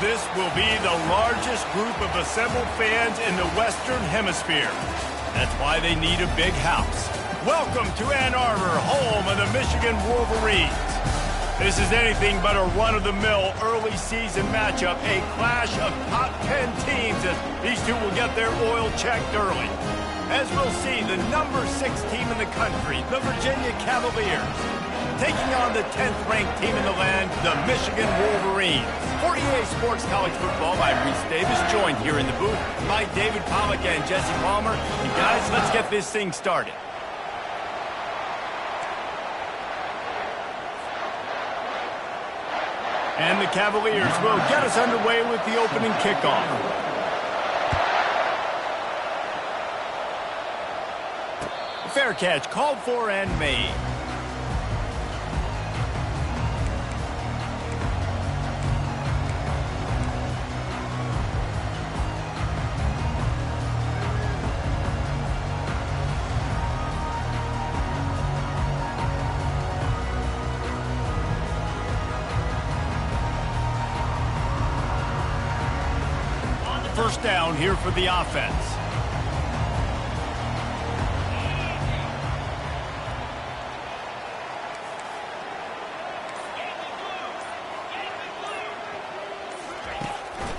This will be the largest group of assembled fans in the Western Hemisphere. That's why they need a big house. Welcome to Ann Arbor, home of the Michigan Wolverines. This is anything but a run-of-the-mill early season matchup, a clash of top 10 teams as these two will get their oil checked early. As we'll see, the number 6 team in the country, the Virginia Cavaliers, taking on the 10th-ranked team in the land, the Michigan Wolverines. 48 Sports College Football, I'm Reese Davis, joined here in the booth by David Pollack and Jesse Palmer. And guys, let's get this thing started. And the Cavaliers will get us underway with the opening kickoff. Fair catch called for and made. First down here for the offense.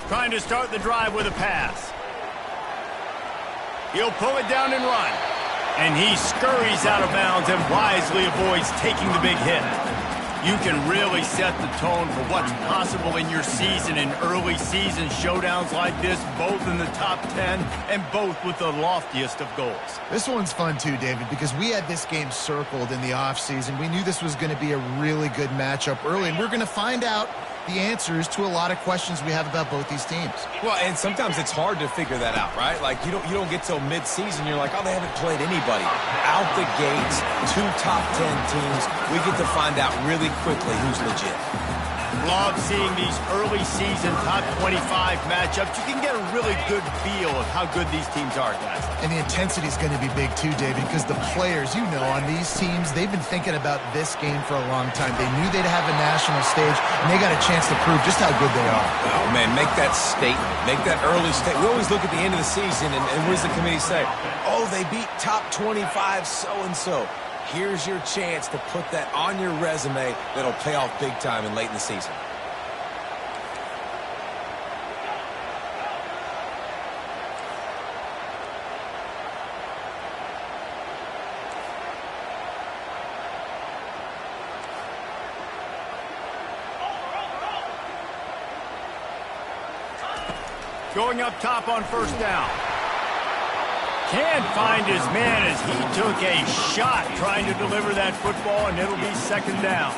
Trying to start the drive with a pass. He'll pull it down and run. And he scurries out of bounds and wisely avoids taking the big hit. You can really set the tone for what's possible in your season in early season showdowns like this, both in the top 10 and both with the loftiest of goals. This one's fun too, David, because we had this game circled in the offseason. We knew this was going to be a really good matchup early, and we're going to find out the answers to a lot of questions we have about both these teams. Well, and sometimes it's hard to figure that out, right? Like, you don't get till mid-season, you're like, oh, they haven't played anybody. Out the gates, 2 top 10 teams, we get to find out really quickly who's legit. Love seeing these early season top 25 matchups. You can get a really good feel of how good these teams are, guys. And the intensity is going to be big too, David, because the players, you know, on these teams, they've been thinking about this game for a long time. They knew they'd have a national stage, and they got a chance to prove just how good they are. Oh, man, make that statement. Make that early statement. We always look at the end of the season, and what does the committee say? Oh, they beat top 25 so-and-so. Here's your chance to put that on your resume that'll pay off big time and late in the season. Going up top on first down. Can't find his man as he took a shot trying to deliver that football, and it'll be second down.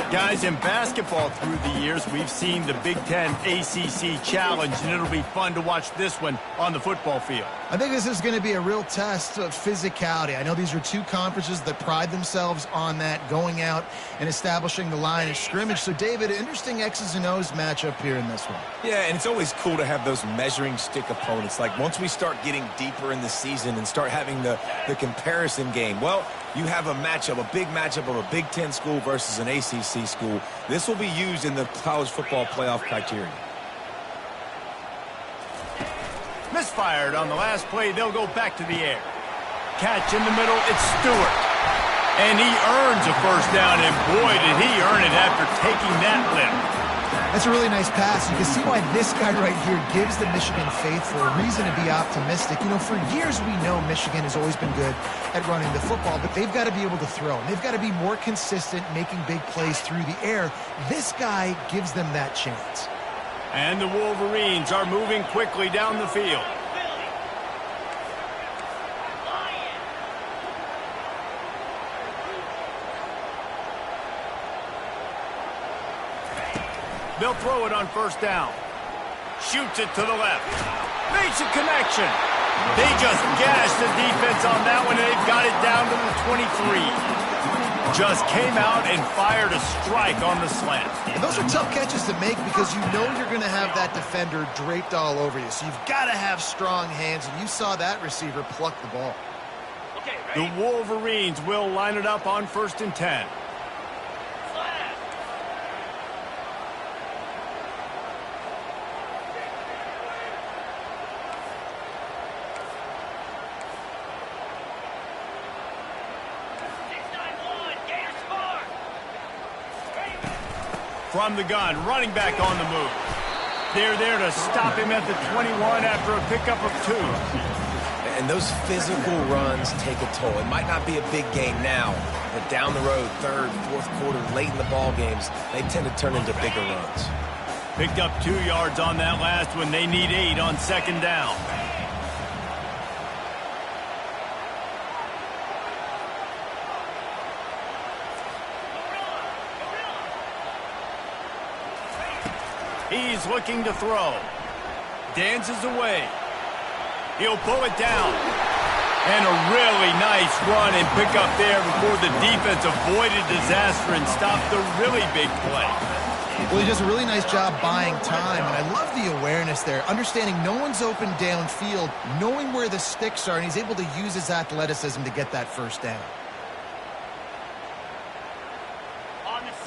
Guys, in basketball through the years, we've seen the Big Ten ACC Challenge, and it'll be fun to watch this one on the football field. I think this is going to be a real test of physicality. I know these are 2 conferences that pride themselves on that, going out and establishing the line of scrimmage. So, David, interesting X's and O's matchup here in this one. Yeah, and it's always cool to have those measuring stick opponents. Like, once we start getting deeper in the season and start having the comparison game, well, you have a matchup, a big matchup of a Big Ten school versus an ACC school. This will be used in the college football playoff criteria. Misfired on the last play. They'll go back to the air. Catch in the middle. It's Stewart. And he earns a first down, and boy, did he earn it after taking that lift. That's a really nice pass. You can see why this guy right here gives the Michigan faithful a reason to be optimistic. You know, for years we know Michigan has always been good at running the football, but they've got to be able to throw. And they've got to be more consistent making big plays through the air. This guy gives them that chance. And the Wolverines are moving quickly down the field. They'll throw it on first down. Shoots it to the left. Makes a connection. They just gashed the defense on that one, and they've got it down to the 23. Just came out and fired a strike on the slant. And those are tough catches to make because you know you're going to have that defender draped all over you. So you've got to have strong hands, and you saw that receiver pluck the ball. The Wolverines will line it up on 1st and 10. From the gun, running back on the move. They're there to stop him at the 21 after a pickup of 2. And those physical runs take a toll. It might not be a big game now, but down the road, third, fourth quarter, late in the ball games, they tend to turn into bigger runs. Picked up 2 yards on that last one. They need 8 on second down. He's looking to throw. Dances away. He'll pull it down. And a really nice run and pick up there before the defense avoided disaster and stopped the really big play. Well, he does a really nice job buying time, and I love the awareness there, understanding no one's open downfield, knowing where the sticks are, and he's able to use his athleticism to get that first down.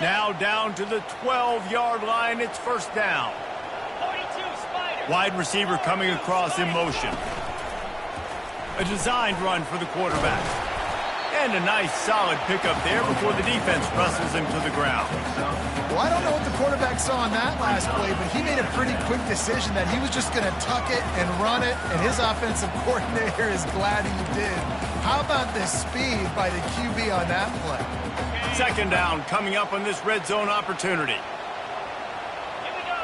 Now down to the 12-yard line. It's first down. 42, Spider. Wide receiver coming across in motion. A designed run for the quarterback. And a nice solid pickup there before the defense wrestles him to the ground. Well, I don't know what the quarterback saw on that last play, but he made a pretty quick decision that he was just going to tuck it and run it, and his offensive coordinator is glad he did. How about the speed by the QB on that play? Second down coming up on this red zone opportunity. Here we go.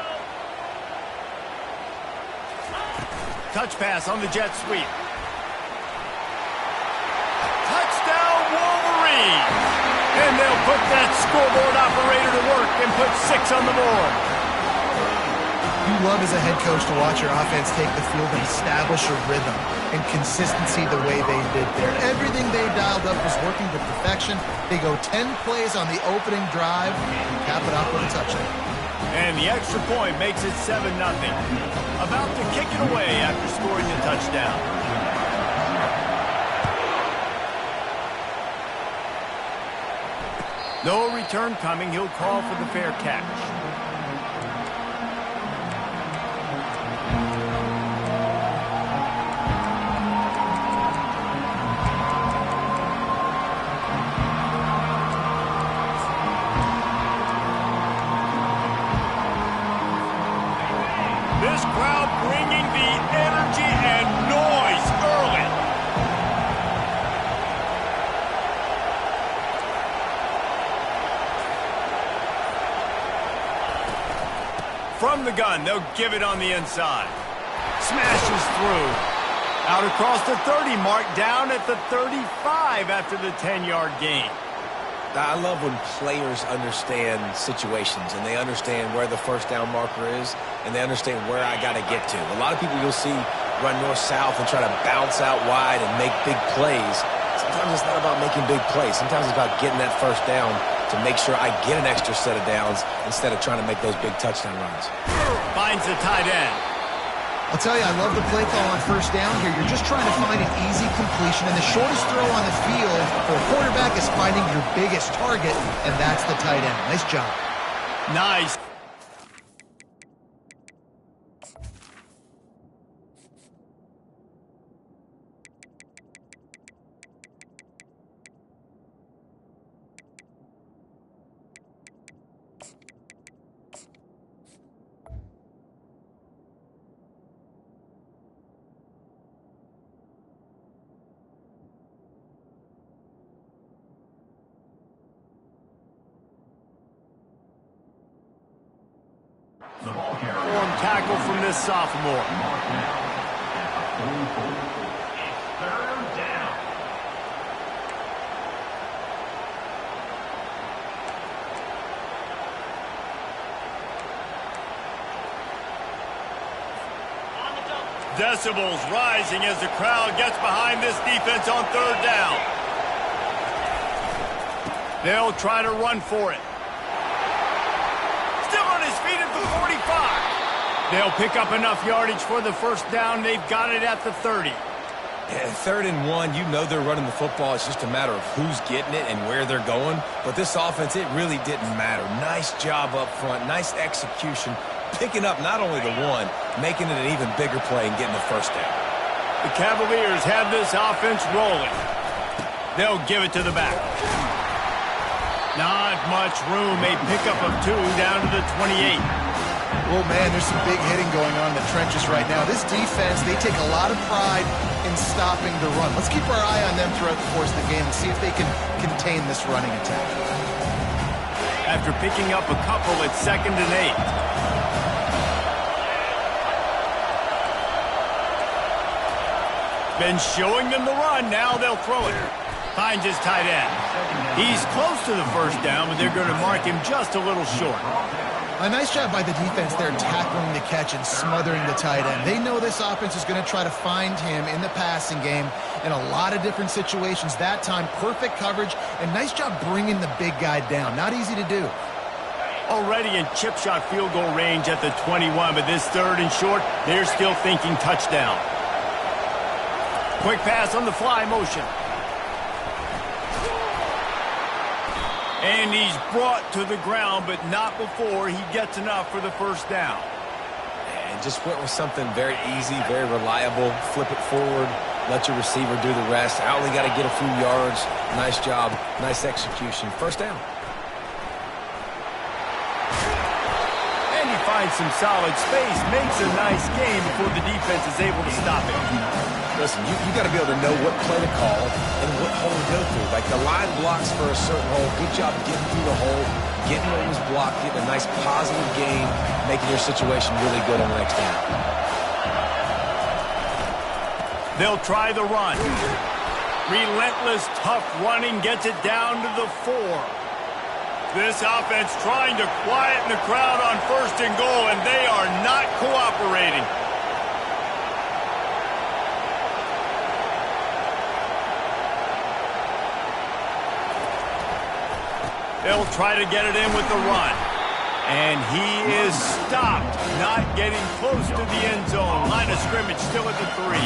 Touch pass on the jet sweep. Touchdown Wolverines! And they'll put that scoreboard operator to work and put 6 on the board. You love as a head coach to watch your offense take the field and establish a rhythm and consistency the way they did there. Everything they dialed up was working to perfection. They go 10 plays on the opening drive and cap it off with a touchdown. And the extra point makes it 7-0. About to kick it away after scoring the touchdown. No return coming. He'll call for the fair catch. This crowd bringing the energy and noise early. From the gun, they'll give it on the inside. Smashes through. Out across the 30 mark, down at the 35 after the 10-yard gain. I love when players understand situations and they understand where the first down marker is and they understand where I got to get to. A lot of people you'll see run north-south and try to bounce out wide and make big plays. Sometimes it's not about making big plays. Sometimes it's about getting that first down to make sure I get an extra set of downs instead of trying to make those big touchdown runs. Finds the tight end. I'll tell you, I love the play call on first down here. You're just trying to find an easy completion, and the shortest throw on the field for a quarterback is finding your biggest target, and that's the tight end. Nice job. Nice. Form tackle from this sophomore. Decibels rising as the crowd gets behind this defense on third down. They'll try to run for it. Still on his feet at the 45. They'll pick up enough yardage for the first down. They've got it at the 30. Yeah, 3rd and 1, you know they're running the football. It's just a matter of who's getting it and where they're going. But this offense, it really didn't matter. Nice job up front, nice execution, picking up not only the one, making it an even bigger play and getting the first down. The Cavaliers have this offense rolling. They'll give it to the back. Not much room. A pickup of 2 down to the 28. Oh, man, there's some big hitting going on in the trenches right now. This defense, they take a lot of pride in stopping the run. Let's keep our eye on them throughout the course of the game and see if they can contain this running attack. After picking up a couple, it's 2nd and 8. Been showing them the run. Now they'll throw it. Finds his tight end. He's close to the first down, but they're going to mark him just a little short. A nice job by the defense there tackling the catch and smothering the tight end. They know this offense is going to try to find him in the passing game in a lot of different situations. That time, perfect coverage, and nice job bringing the big guy down. Not easy to do. Already in chip shot field goal range at the 21, but this 3rd and short, they're still thinking touchdown. Quick pass on the fly motion. And he's brought to the ground, but not before he gets enough for the first down. And just went with something very easy, very reliable. Flip it forward, let your receiver do the rest. I only got to get a few yards. Nice job, nice execution. First down. And he finds some solid space, makes a nice game before the defense is able to stop him. Listen, you got to be able to know what play to call and what hole to go through. Like the line blocks for a certain hole. Good job getting through the hole, getting what was blocked, getting a nice positive gain, making your situation really good on the next down. They'll try the run. Relentless, tough running gets it down to the 4. This offense trying to quieten the crowd on 1st and goal, and they are not cooperating. They'll try to get it in with the run. And he is stopped, not getting close to the end zone. Line of scrimmage still at the 3.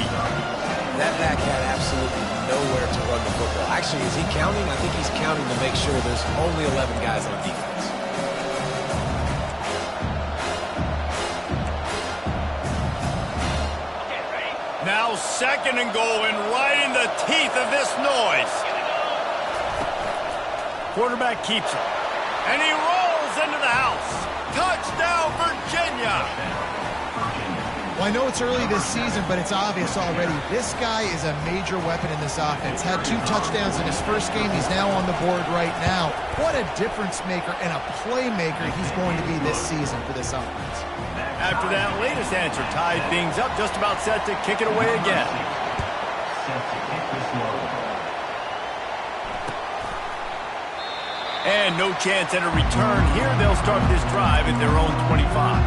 That back had absolutely nowhere to run the football. Actually, is he counting? I think he's counting to make sure there's only 11 guys on defense. Okay, ready? Now 2nd and goal, and right in the teeth of this noise. Quarterback keeps it. And he rolls into the house. Touchdown, Virginia! Well, I know it's early this season, but it's obvious already. This guy is a major weapon in this offense. Had 2 touchdowns in his first game. He's now on the board right now. What a difference maker and a playmaker he's going to be this season for this offense. After that latest answer, tied things up, just about set to kick it away again. And no chance at a return here. They'll start this drive at their own 25.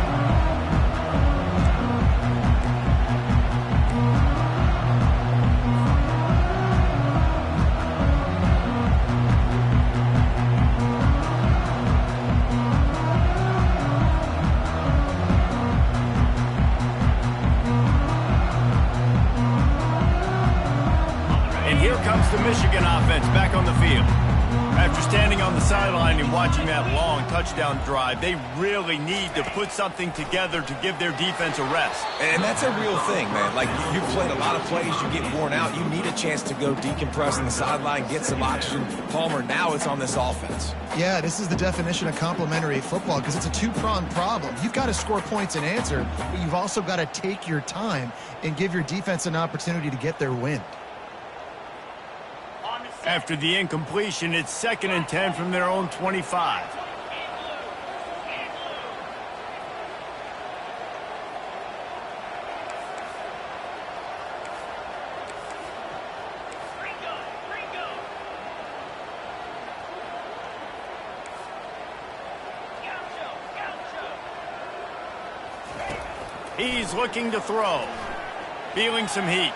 And here comes the Michigan offense back on the field. After standing on the sideline and watching that long touchdown drive, they really need to put something together to give their defense a rest. And that's a real thing, man. Like, you've played a lot of plays, you get worn out, you need a chance to go decompress on the sideline, get some oxygen. Palmer, now it's on this offense. Yeah, this is the definition of complementary football because it's a 2-pronged problem. You've got to score points and answer, but you've also got to take your time and give your defense an opportunity to get their wind. After the incompletion, it's 2nd and 10 from their own 25. He's looking to throw. Feeling some heat.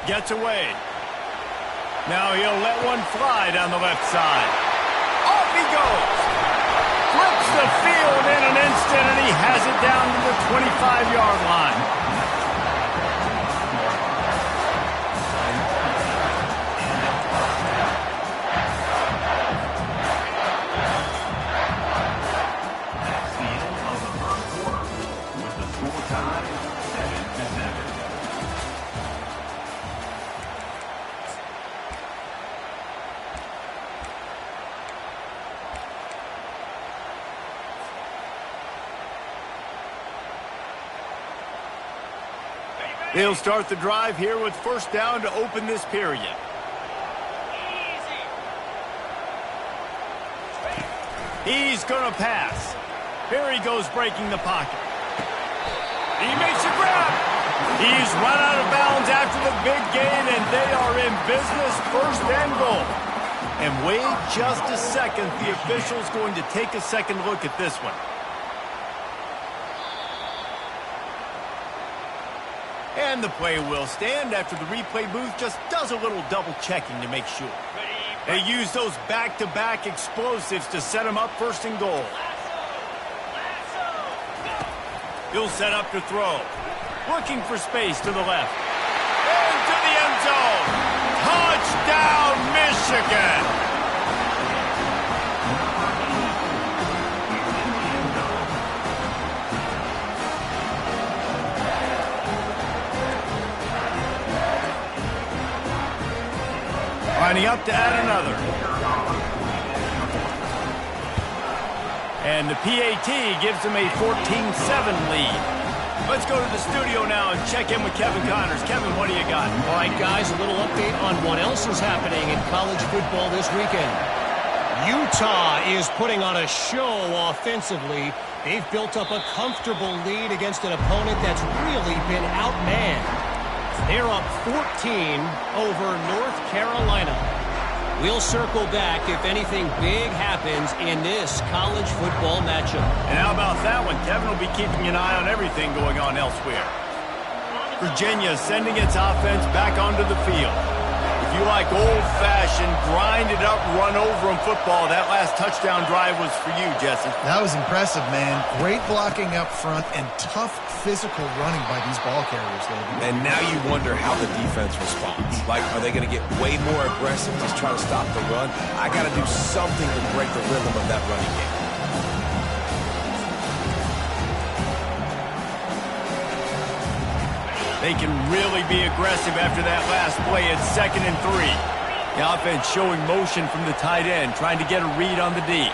Gets away. Now he'll let one fly down the left side. Off he goes. Flips the field in an instant, and he has it down to the 25-yard line. They'll start the drive here with first down to open this period. He's going to pass. Here he goes breaking the pocket. He makes a grab. He's run out of bounds after the big gain, and they are in business, first and goal. And wait just a second. The official's going to take a second look at this one. And the play will stand after the replay booth just does a little double checking to make sure. They use those back-to-back explosives to set him up first and goal. He'll set up to throw. Looking for space to the left. Into the end zone. Touchdown, Michigan! Lining up to add another. And the PAT gives them a 14-7 lead. Let's go to the studio now and check in with Kevin Connors. Kevin, what do you got? All right, guys, a little update on what else is happening in college football this weekend. Utah is putting on a show offensively. They've built up a comfortable lead against an opponent that's really been outmanned. They're up 14 over North Carolina. We'll circle back if anything big happens in this college football matchup. And how about that one? Kevin will be keeping an eye on everything going on elsewhere. Virginia sending its offense back onto the field. If you like old-fashioned, grind-it-up, run-over-'em football, that last touchdown drive was for you, Jesse. That was impressive, man. Great blocking up front and tough physical running by these ball carriers, David. And now you wonder how the defense responds. Like, are they going to get way more aggressive to try to stop the run? I got to do something to break the rhythm of that running game. They can really be aggressive after that last play. It's 2nd and 3. The offense showing motion from the tight end, trying to get a read on the D.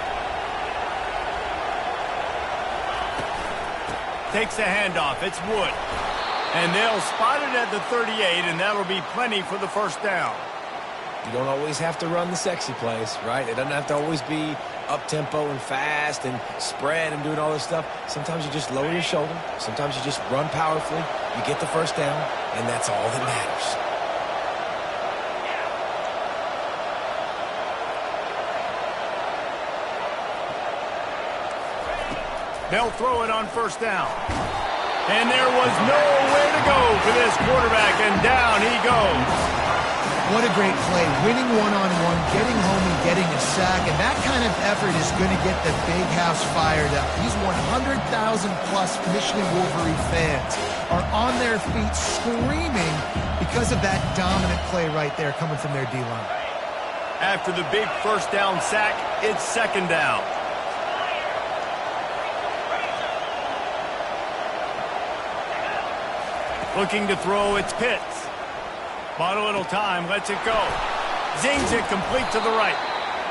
Takes the handoff. It's Wood. And they'll spot it at the 38, and that'll be plenty for the first down. You don't always have to run the sexy plays, right? It doesn't have to always be up-tempo and fast and spread and doing all this stuff. Sometimes you just lower your shoulder. Sometimes you just run powerfully. You get the first down, and that's all that matters. They'll throw it on first down. And there was nowhere to go for this quarterback, and down he goes. What a great play. Winning one-on-one, getting home and getting a sack, and that kind of effort is going to get the big house fired up. These 100,000-plus Michigan Wolverine fans are on their feet screaming because of that dominant play right there coming from their D-line. After the big first down sack, it's 2nd down. Looking to throw, it's Pitts. Bought a little time, lets it go. Zings it complete to the right.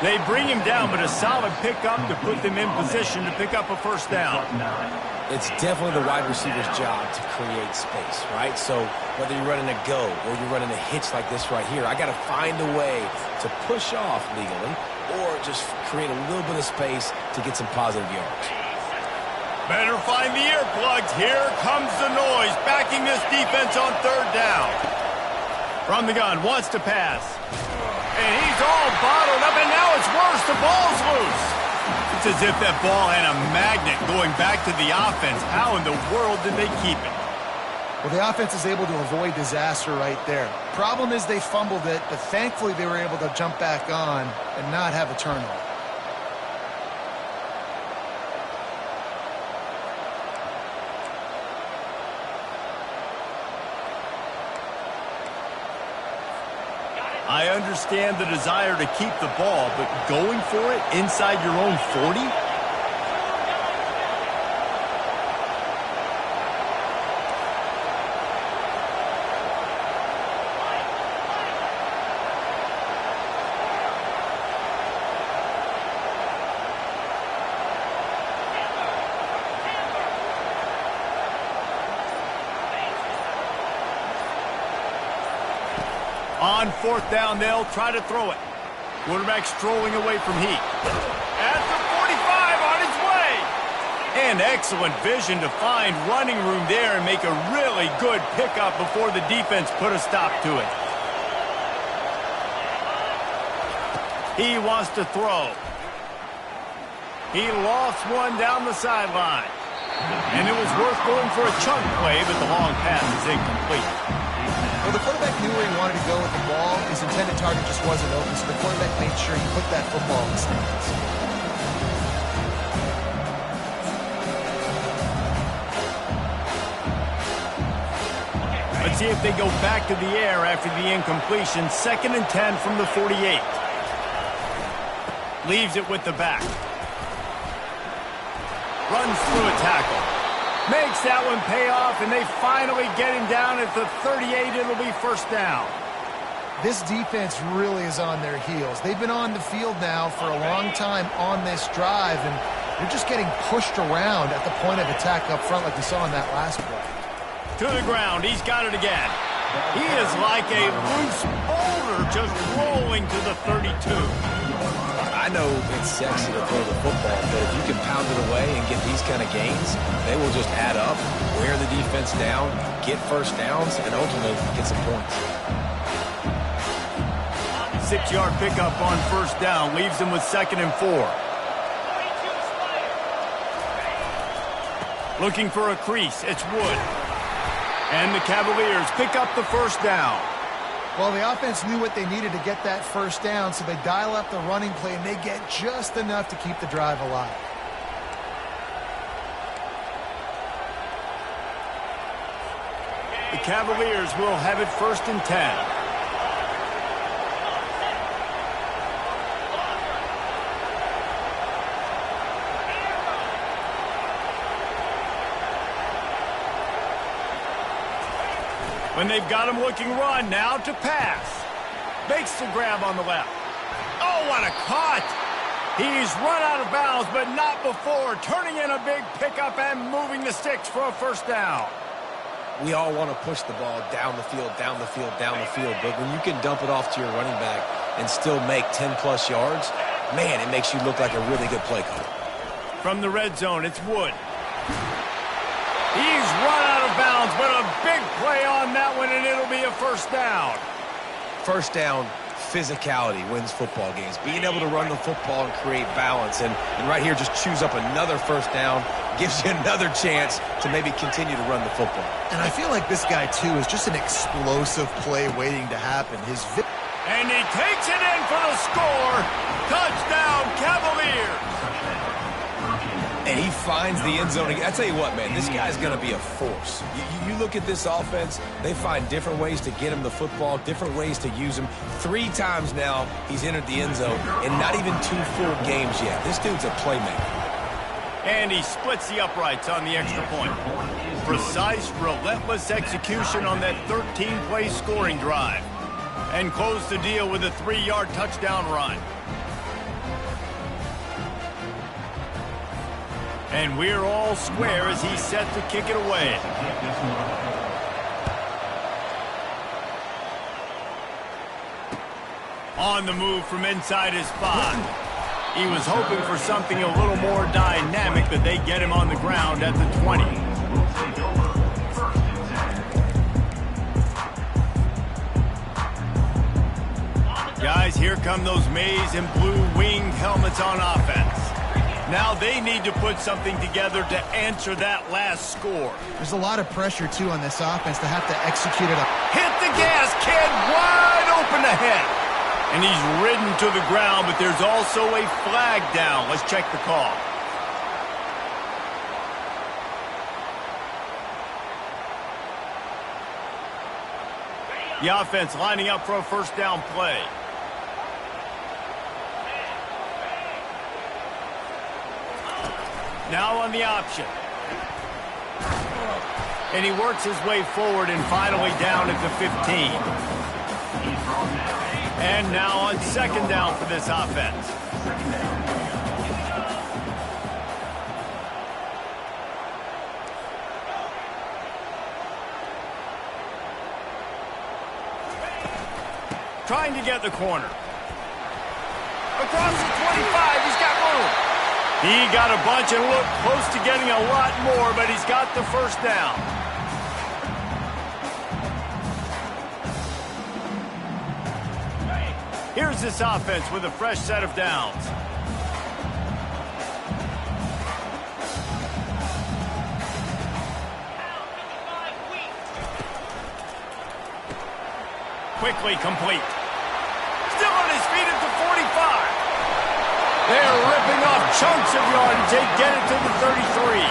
They bring him down, but a solid pickup to put them in position to pick up a first down. It's definitely the wide receiver's job to create space, right? So whether you're running a go or you're running a hitch like this right here, I got to find a way to push off legally or just create a little bit of space to get some positive yards. Better find the earplugs. Here comes the noise, backing this defense on 3rd down. From the gun, wants to pass. And he's all bottled up, and now it's worse. The ball's loose. It's as if that ball had a magnet going back to the offense. How in the world did they keep it? Well, the offense is able to avoid disaster right there. Problem is they fumbled it, but thankfully they were able to jump back on and not have a turnover. I understand the desire to keep the ball, but going for it inside your own 40? On fourth down, they'll try to throw it. Quarterback strolling away from heat. At the 45, on his way. And excellent vision to find running room there and make a really good pickup before the defense put a stop to it. He wants to throw. He lost one down the sideline. And it was worth going for a chunk play, but the long pass is incomplete. Well, the quarterback knew where he wanted to go with the ball. His intended target just wasn't open, so the quarterback made sure he put that football in the stands. Let's see if they go back to the air after the incompletion. 2nd and 10 from the 48. Leaves it with the back. Runs through a tackle. Makes that one pay off, and they finally get him down at the 38. It'll be first down. This defense really is on their heels. They've been on the field now for a long time on this drive, and they're just getting pushed around at the point of attack up front like we saw in that last play. To the ground. He's got it again. He is like a loose boulder just rolling to the 32. I know it's sexy to throw the football, but if you can pound it away and get these kind of gains, they will just add up, wear the defense down, get first downs, and ultimately get some points. 6-yard pickup on first down leaves them with 2nd and 4. Looking for a crease. It's Wood. And the Cavaliers pick up the first down. Well, the offense knew what they needed to get that first down, so they dial up the running play, and they get just enough to keep the drive alive. The Cavaliers will have it 1st and 10. When they've got him looking run, now to pass. Makes the grab on the left. Oh, what a cut! He's run out of bounds, but not before. Turning in a big pickup and moving the sticks for a first down. We all want to push the ball down the field, down the field, down the field. But when you can dump it off to your running back and still make 10-plus yards, man, it makes you look like a really good play caller. From the red zone, it's Wood. He's run out of bounds, but a big play on that one, and it'll be a first down. First down, physicality wins football games. Being able to run the football and create balance. And right here, just choose up another first down, gives you another chance to maybe continue to run the football. And I feel like this guy, too, is just an explosive play waiting to happen. And he takes it in for the score. Touchdown, Cavaliers. And he finds the end zone. I tell you what, man, this guy's going to be a force. You look at this offense, they find different ways to get him the football, different ways to use him. 3 times now he's entered the end zone, and not even 2 full games yet. This dude's a playmaker. And he splits the uprights on the extra point. Precise, relentless execution on that 13-play scoring drive. And close the deal with a 3-yard touchdown run. And we're all square as he's set to kick it away. On the move from inside his spot. He was hoping for something a little more dynamic, but they get him on the ground at the 20. Guys, here come those maize and blue winged helmets on offense. Now they need to put something together to answer that last score. There's a lot of pressure, too, on this offense to have to execute it. Hit the gas, kid, wide open ahead. And he's ridden to the ground, but there's also a flag down. Let's check the call. The offense lining up for a first down play. Now on the option. And he works his way forward and finally down at the 15. And now on second down for this offense. trying to get the corner. Across the 25, he's got room. He got a bunch and looked close to getting a lot more, but he's got the first down. Here's this offense with a fresh set of downs. Quickly complete. Still on his feet at the 45. They're ripping off chunks of yardage. They get it to the 33.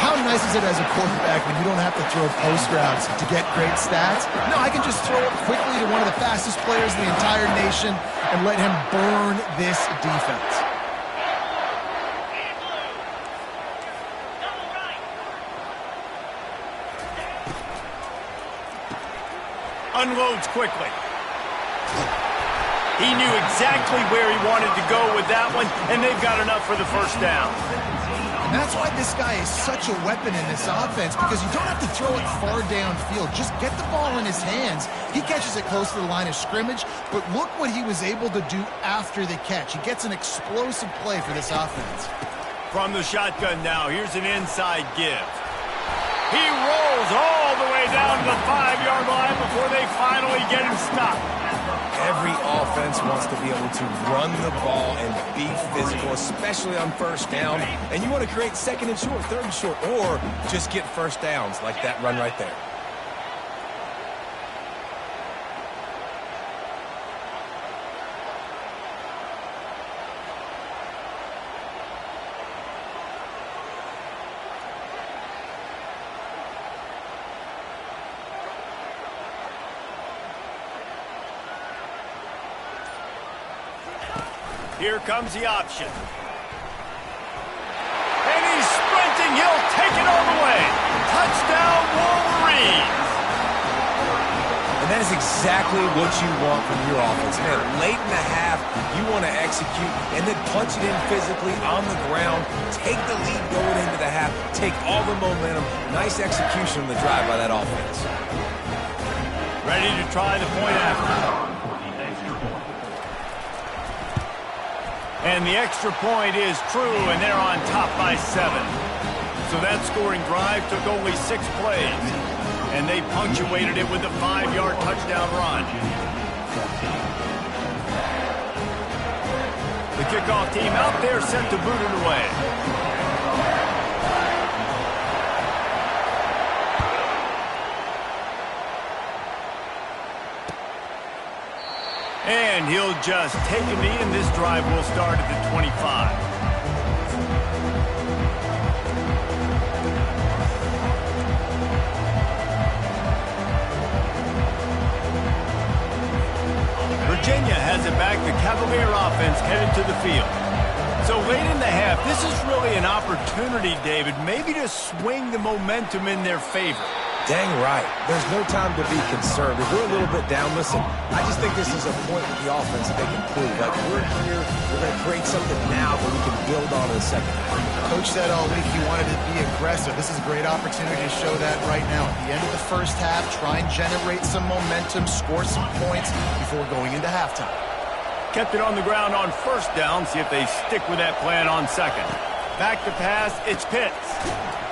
How nice is it as a quarterback when you don't have to throw post routes to get great stats? No, I can just throw it quickly to one of the fastest players in the entire nation and let him burn this defense. Unloads quickly. He knew exactly where he wanted to go with that one, and they've got enough for the first down. And that's why this guy is such a weapon in this offense, because you don't have to throw it far downfield. Just get the ball in his hands. He catches it close to the line of scrimmage, but look what he was able to do after the catch. He gets an explosive play for this offense. From the shotgun now, here's an inside give. He rolls all the way down to the 5-yard line before they finally get him stopped. Every offense wants to be able to run the ball and be physical, especially on first down. And you want to create second and short, third and short, or just get first downs like that run right there. Here comes the option. And he's sprinting. He'll take it all the way. Touchdown, Wolverines. And that is exactly what you want from your offense. Man, late in the half, you want to execute and then punch it in physically on the ground. Take the lead going into the half. Take all the momentum. Nice execution on the drive by that offense. Ready to try the point after. And the extra point is true, and they're on top by 7. So that scoring drive took only 6 plays, and they punctuated it with a 5-yard touchdown run. The kickoff team out there set to boot it away. And he'll just take a knee, and this drive will start at the 25. Virginia has it back. The Cavalier offense headed to the field. So late in the half, this is really an opportunity, David, maybe to swing the momentum in their favor. Dang right. There's no time to be concerned. If we're a little bit down, listen, I just think this is a point with the offense that they can prove. Like, we're here, we're going to create something now that we can build on in the second half. Coach said all week he wanted to be aggressive. This is a great opportunity to show that right now. At the end of the first half, try and generate some momentum, score some points before going into halftime. Kept it on the ground on first down. See if they stick with that plan on second. Back to pass, it's Pitts.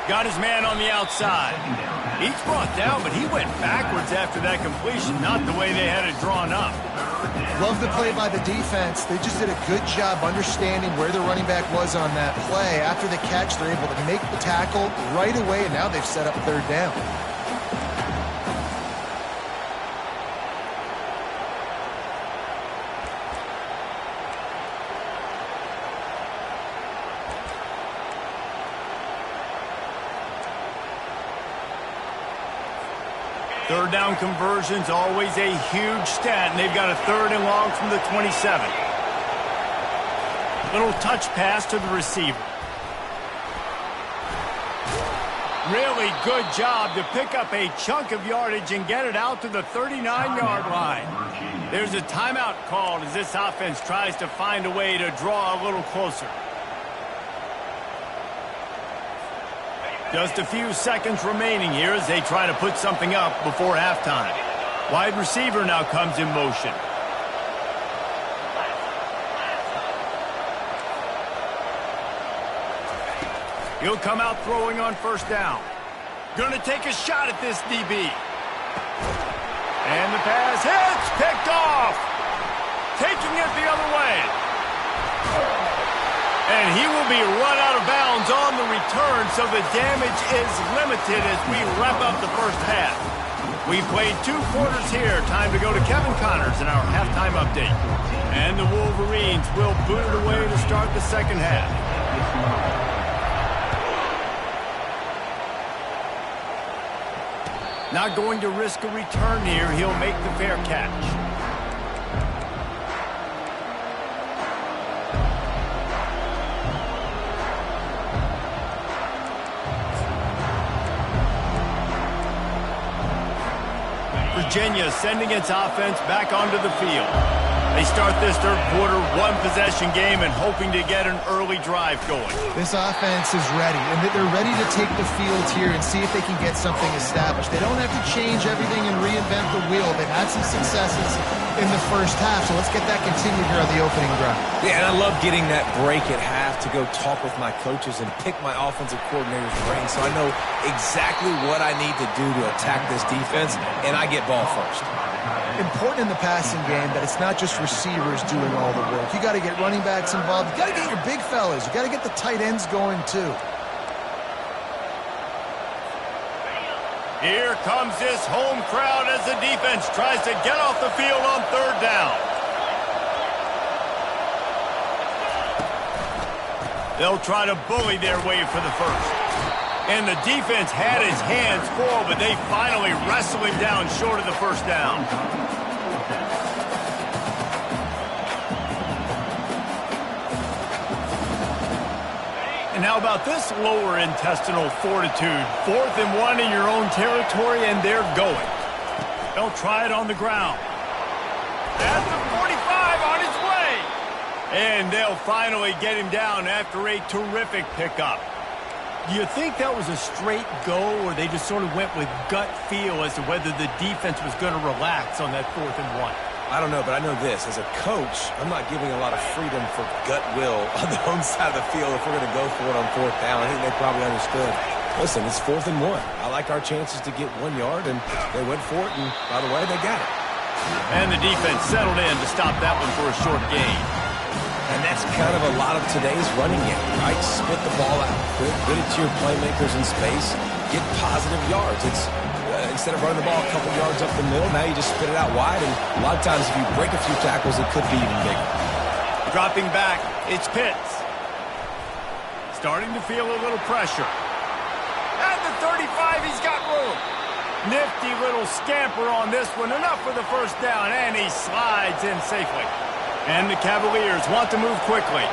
Got his man on the outside. He's brought down, but he went backwards after that completion, not the way they had it drawn up. Love the play by the defense. They just did a good job understanding where the running back was on that play. After the catch, they're able to make the tackle right away, and now they've set up third down. Third down conversion's always a huge stat, and they've got a 3rd and long from the 27. Little touch pass to the receiver. Really good job to pick up a chunk of yardage and get it out to the 39-yard line. There's a timeout called as this offense tries to find a way to draw a little closer. Just a few seconds remaining here as they try to put something up before halftime. Wide receiver now comes in motion. He'll come out throwing on first down. Gonna take a shot at this DB. And the pass hits, picked off. Taking it the other way. And he will be run out of bounds on the return, so the damage is limited as we wrap up the first half. We've played 2 quarters here. Time to go to Kevin Connors in our halftime update. And the Wolverines will boot it away to start the second half. Not going to risk a return here. He'll make the fair catch. Virginia sending its offense back onto the field. They start this third quarter one-possession game and hoping to get an early drive going. This offense is ready, and they're ready to take the field here and see if they can get something established. They don't have to change everything and reinvent the wheel. They've had some successes in the first half, so let's get that continued here on the opening drive. Yeah, and I love getting that break at half to go talk with my coaches and pick my offensive coordinator's brain so I know exactly what I need to do to attack this defense, and I get ball first. Important in the passing game that it's not just receivers doing all the work. You got to get running backs involved. You got to get your big fellas. You got to get the tight ends going too. Here comes this home crowd as the defense tries to get off the field on third down. They'll try to bully their way for the first. And the defense had his hands full, but they finally wrestle him down short of the first down. And how about this lower intestinal fortitude? 4th and 1 in your own territory, and they're going. They'll try it on the ground. At the 45 on his way. And they'll finally get him down after a terrific pickup. Do you think that was a straight go, or they just sort of went with gut feel as to whether the defense was going to relax on that 4th and 1? I don't know, but I know this. As a coach, I'm not giving a lot of freedom for gut will on the home side of the field if we're going to go for it on 4th down. I think they probably understood. Listen, it's 4th and 1. I like our chances to get 1 yard, and they went for it, and by the way, they got it. And the defense settled in to stop that one for a short gain. And that's kind of a lot of today's running game, right? Spit the ball out, put it to your playmakers in space, get positive yards. It's instead of running the ball a couple yards up the middle, now you just spit it out wide, and a lot of times if you break a few tackles, it could be even bigger. Dropping back, it's Pitts. Starting to feel a little pressure. At the 35, he's got room. Nifty little scamper on this one, enough for the first down, and he slides in safely. And the Cavaliers want to move quickly.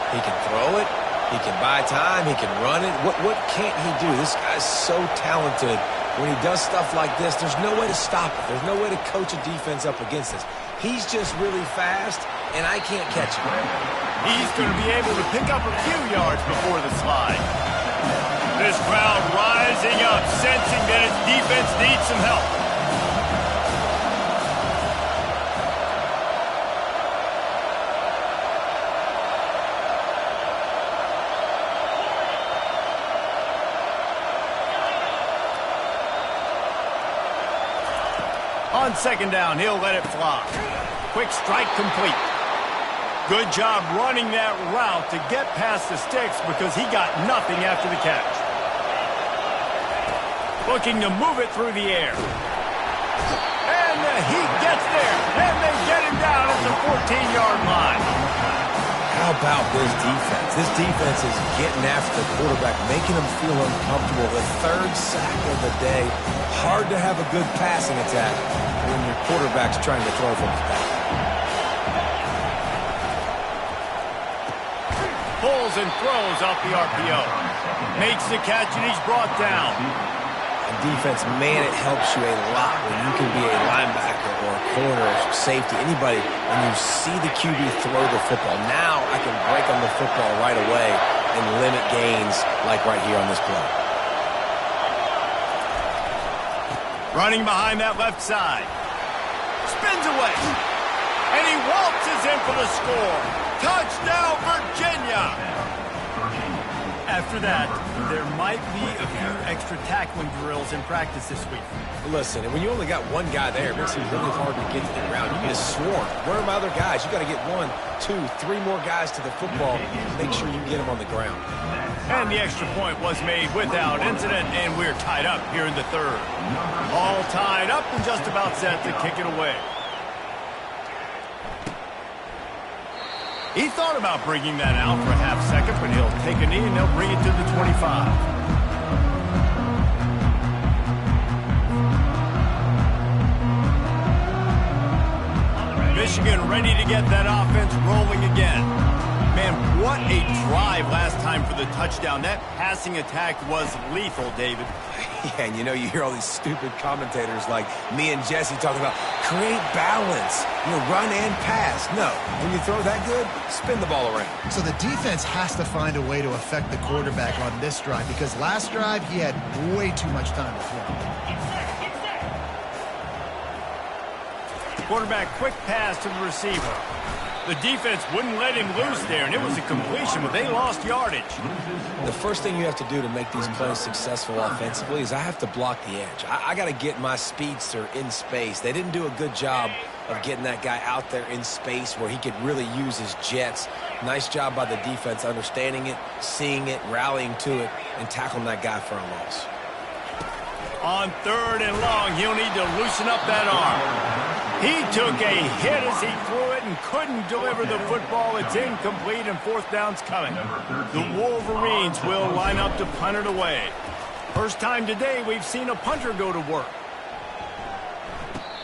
He can throw it. He can buy time. He can run it. What can't he do? This guy's so talented. When he does stuff like this, there's no way to stop it. There's no way to coach a defense up against this. He's just really fast, and I can't catch him. He's going to be able to pick up a few yards before the slide. This crowd rising up, sensing that its defense needs some help. On second down, he'll let it fly. Quick strike complete. Good job running that route to get past the sticks because he got nothing after the catch. Looking to move it through the air. And he gets there, and they get him down at the 14-yard line. How about this defense? This defense is getting after the quarterback, making him feel uncomfortable. The 3rd sack of the day. Hard to have a good passing attack when your quarterback's trying to throw from his back. Pulls and throws off the RPO. Makes the catch, and he's brought down. And defense, man, it helps you a lot when you can be a linebacker or a corner or safety, anybody, when you see the QB throw the football. Now I can break on the football right away and limit gains like right here on this play. Running behind that left side. spins away. And he waltzes in for the score. Touchdown, Virginia. After that, there might be a few extra tackling drills in practice this week. Listen, and when you only got one guy there, it makes it really hard to get to the ground. You get a swarm. Where are my other guys? You got to get 1, 2, 3 more guys to the football. Make sure you get them on the ground. And the extra point was made without incident, and we're tied up here in the third. All tied up and just about set to kick it away. He thought about bringing that out for a half second, but he'll take a knee and they'll bring it to the 25. Michigan ready to get that offense rolling again. Man, what a drive last time for the touchdown. That passing attack was lethal, David. Yeah, and you know, you hear all these stupid commentators like me and Jesse talking about create balance, run and pass. No, when you throw that good, spin the ball around. So the defense has to find a way to affect the quarterback on this drive because last drive he had way too much time to throw. Quarterback quick pass to the receiver. The defense wouldn't let him loose there, and it was a completion, but they lost yardage. The first thing you have to do to make these plays successful offensively is I have to block the edge. I got to get my speedster in space. They didn't do a good job of getting that guy out there in space where he could really use his jets. Nice job by the defense understanding it, seeing it, rallying to it, and tackling that guy for a loss. On 3rd and long, he'll need to loosen up that arm. He took a hit as he threw it and couldn't deliver the football. It's incomplete and 4th down's coming. The Wolverines will line up to punt it away. First time today we've seen a punter go to work.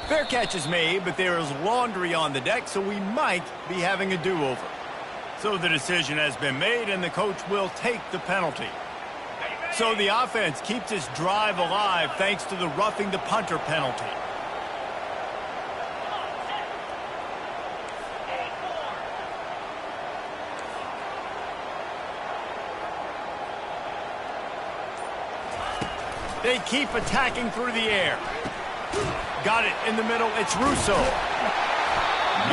Fair catch is made, but there is laundry on the deck, so we might be having a do-over. So the decision has been made, and the coach will take the penalty. So the offense keeps its drive alive thanks to the roughing the punter penalty. They keep attacking through the air. Got it in the middle. It's Russo.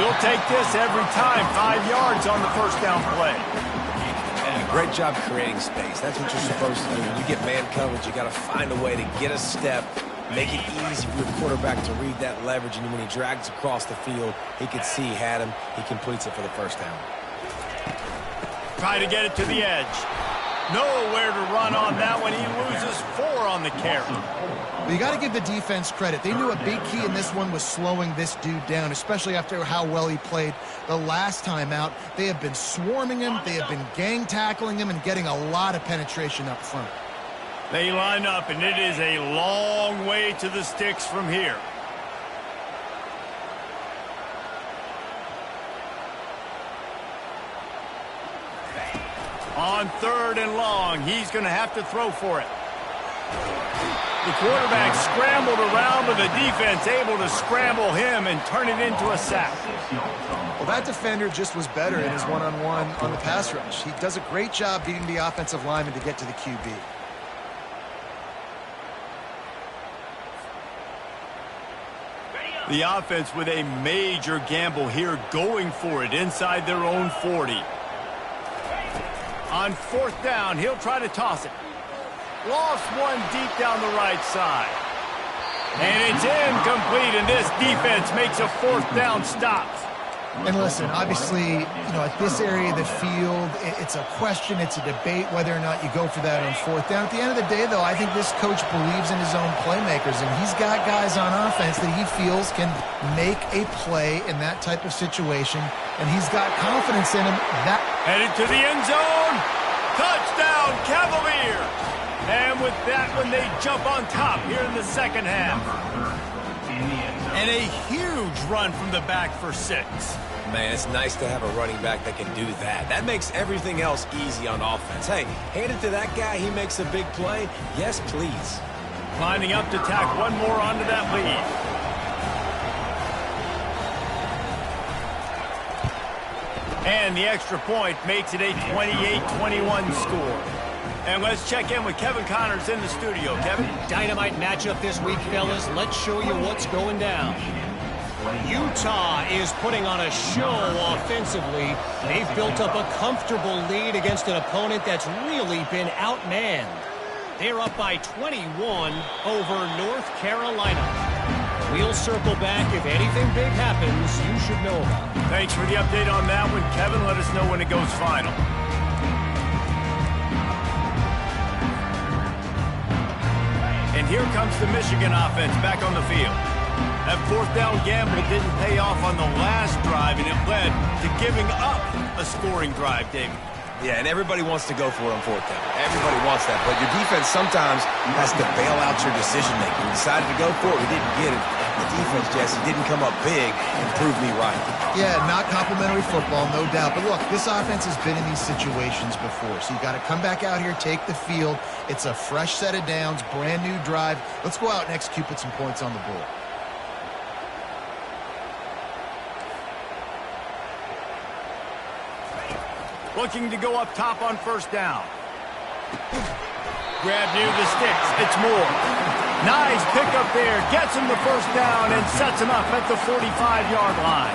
You'll take this every time. 5 yards on the first down play. Great job creating space. That's what you're supposed to do. When you get man coverage, you got to find a way to get a step, make it easy for your quarterback to read that leverage, and when he drags across the field, he could see he had him. He completes it for the first down. Try to get it to the edge. Nowhere to run on that one. He loses 4 on the carry. Well, you got to give the defense credit. They knew a big key in this one was slowing this dude down, especially after how well he played the last time out. They have been swarming him. They have been gang tackling him and getting a lot of penetration up front. They line up, and it is a long way to the sticks from here. On 3rd and long, he's going to have to throw for it. The quarterback scrambled around, but the defense able to scramble him and turn it into a sack. Well, that defender just was better in his one-on-one on the pass rush. He does a great job beating the offensive lineman to get to the QB. The offense with a major gamble here, going for it inside their own 40. On 4th down, he'll try to toss it. Lost one deep down the right side. And it's incomplete, and this defense makes a 4th down stop. And listen, obviously, at this area of the field, it's a question, it's a debate whether or not you go for that on 4th down. At the end of the day, though, I think this coach believes in his own playmakers, and he's got guys on offense that he feels can make a play in that type of situation, and he's got confidence in him. Headed to the end zone. Touchdown, Cavaliers. And with that one, they jump on top here in the second half. And a huge run from the back for 6. Man, it's nice to have a running back that can do that. That makes everything else easy on offense. Hey, hand it to that guy, he makes a big play. Yes, please. Lining up to tack one more onto that lead. And the extra point makes it a 28-21 score. And let's check in with Kevin Connors in the studio. Kevin? Dynamite matchup this week, fellas. Let's show you what's going down. Utah is putting on a show offensively. They've built up a comfortable lead against an opponent that's really been outmanned. They're up by 21 over North Carolina. We'll circle back. If anything big happens, you should know about it. Thanks for the update on that one, Kevin. Let us know when it goes final. And here comes the Michigan offense back on the field. That fourth down gamble didn't pay off on the last drive, and it led to giving up a scoring drive, David. Yeah, and everybody wants to go for it on fourth down. Everybody wants that. But your defense sometimes has to bail out your decision-making. We decided to go for it. We didn't get it. The defense, Jesse, didn't come up big and prove me right. Yeah, not complimentary football, no doubt. But look, this offense has been in these situations before. So you got to come back out here, take the field. It's a fresh set of downs, brand new drive. Let's go out and execute, put some points on the board. Looking to go up top on first down. Grab near the sticks. It's Moore. Nice pickup there. Gets him the first down and sets him up at the 45-yard line.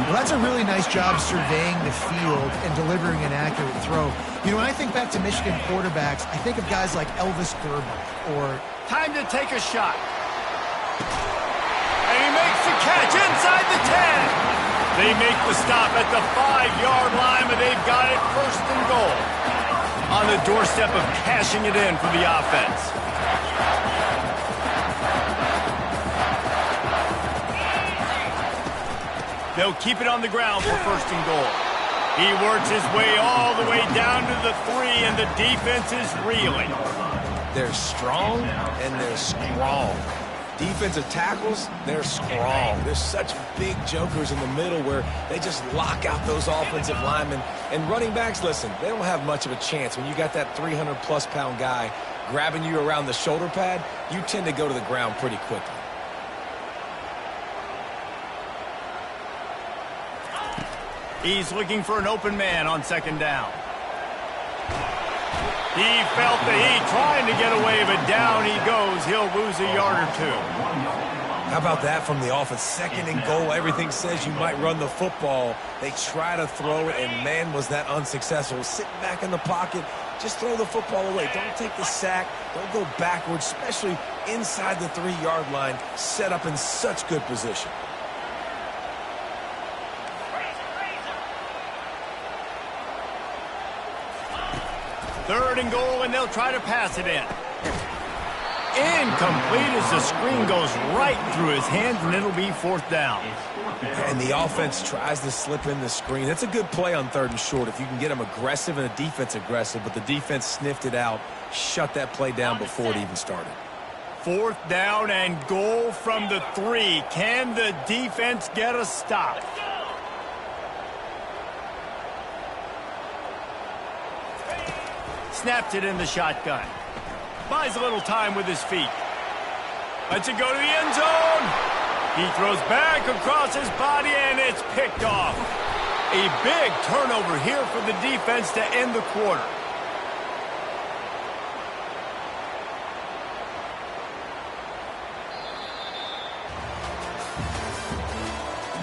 Well, that's a really nice job surveying the field and delivering an accurate throw. You know, when I think back to Michigan quarterbacks, I think of guys like Elvis Gerber or... Time to take a shot. And he makes the catch inside the 10. They make the stop at the 5-yard line, but they've got it first and goal. On the doorstep of cashing it in for the offense. They'll keep it on the ground for first and goal. He works his way all the way down to the 3, and the defense is reeling. They're strong and they're strong. Defensive tackles, they're strong. There's such big jokers in the middle where they just lock out those offensive linemen. And running backs, listen, they don't have much of a chance. When you got that 300-plus pound guy grabbing you around the shoulder pad, you tend to go to the ground pretty quickly. He's looking for an open man on second down. He felt the heat trying to get away, but down he goes. He'll lose a yard or two. How about that from the offense? Second and goal. Everything says you might run the football. They try to throw it, and man, was that unsuccessful. Sitting back in the pocket, just throw the football away. Don't take the sack. Don't go backwards, especially inside the 3-yard line. Set up in such good position. Third and goal, and they'll try to pass it in. Incomplete as the screen goes right through his hands, and it'll be fourth down. And the offense tries to slip in the screen. That's a good play on third and short if you can get them aggressive and the defense aggressive, but the defense sniffed it out, shut that play down before it even started. Fourth down and goal from the 3. Can the defense get a stop? Snaps it in the shotgun. Buys a little time with his feet. Lets it go to the end zone. He throws back across his body, and it's picked off. A big turnover here for the defense to end the quarter.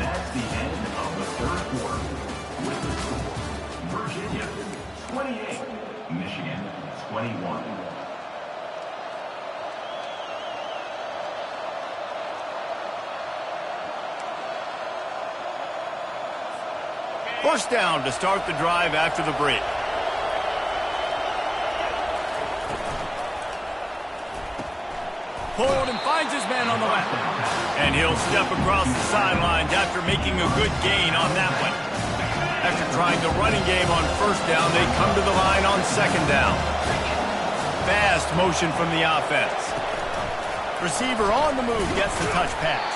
That's the end of the third quarter. With the score, Virginia 28, Michigan 21. First down to start the drive after the break. Pulled and finds his man on the left. And he'll step across the sidelines after making a good gain on that one. After trying the running game on first down, they come to the line on second down. Fast motion from the offense. Receiver on the move gets the touch pass.